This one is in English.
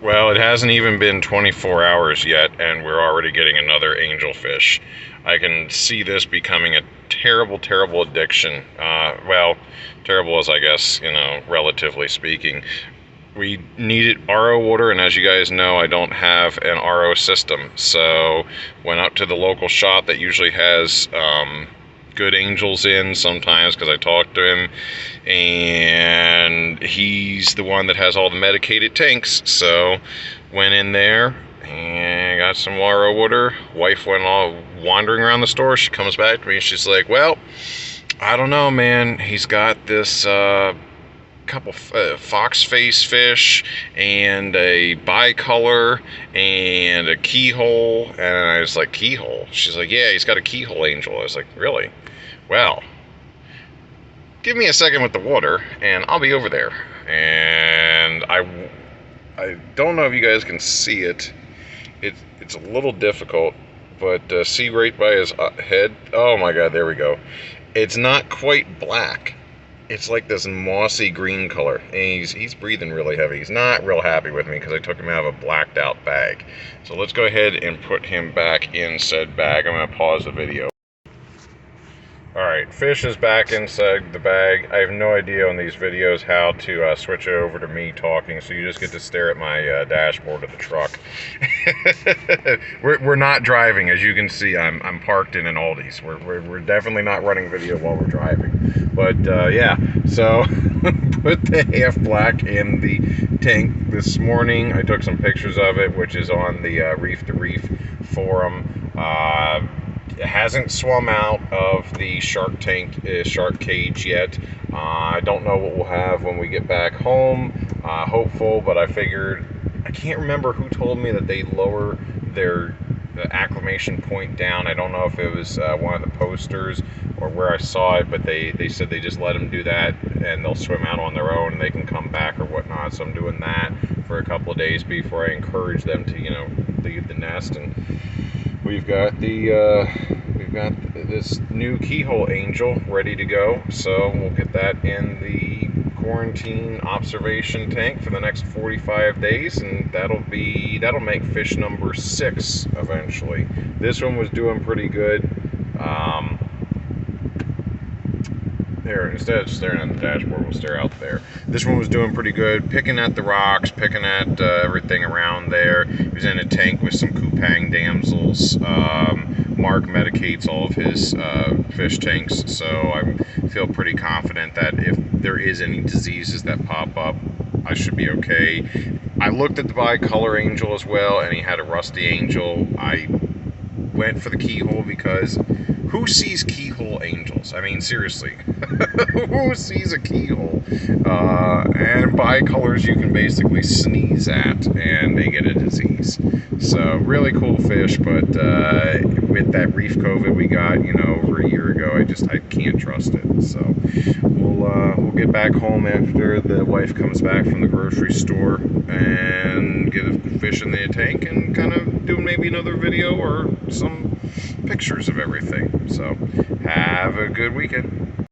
Well, it hasn't even been 24 hours yet, and we're already getting another angelfish. I can see this becoming a terrible, terrible addiction. Well, terrible as I guess, relatively speaking. We needed RO water, and as you guys know, I don't have an RO system. So went up to the local shop that usually has good angels in sometimes, because I talked to him, and he's the one that has all the medicated tanks. So went in there and got some RO water. Wife went all wandering around the store. She comes back to me and she's like, well, I don't know, man. He's got this couple fox face fish and a bicolor and a keyhole. And I was like, keyhole? She's like, yeah, he's got a keyhole angel. I was like, really? Well, give me a second with the water and I'll be over there. And I don't know if you guys can see it. It's a little difficult, but see right by his head. Oh my god, there we go. It's not quite black. It's like this mossy green color, and he's breathing really heavy. He's not real happy with me because I took him out of a blacked out bag. So let's go ahead and put him back in said bag. I'm going to pause the video. Alright, fish is back inside the bag. I have no idea on these videos how to switch it over to me talking, so you just get to stare at my dashboard of the truck. we're not driving, as you can see. I'm parked in an Aldi's. We're definitely not running video while we're driving. But yeah, so put the half black in the tank this morning. I took some pictures of it, which is on the Reef to Reef forum. It hasn't swum out of the shark cage yet. I don't know what we'll have when we get back home. Hopeful, but I figured, I can't remember who told me that they lower their acclimation point down. I don't know if it was one of the posters or where I saw it, but they said they just let them do that and they'll swim out on their own and they can come back or whatnot. So I'm doing that for a couple of days before I encourage them to, leave the nest. And we've got this new Keyhole Angel ready to go, so we'll get that in the quarantine observation tank for the next 45 days, and that'll make fish number 6 eventually. This one was doing pretty good. There, instead of staring at the dashboard, we'll stare out there. This one was doing pretty good, picking at the rocks, picking at everything around there. He was in a tank with some Kupang damsels. Mark medicates all of his fish tanks, so I feel pretty confident that if there is any diseases that pop up, I should be okay. I looked at the bicolor angel as well, and he had a rusty angel. I went for the keyhole because who sees keyhole angels? I mean, seriously. Who sees a keyhole? And bicolors you can basically sneeze at and they get a disease. So really cool fish, but with that reef COVID we got, over a year ago, I can't trust it. So we'll get back home after the wife comes back from the grocery store and get a fish in the tank and kind of do maybe another video or some pictures of everything. So have a good weekend.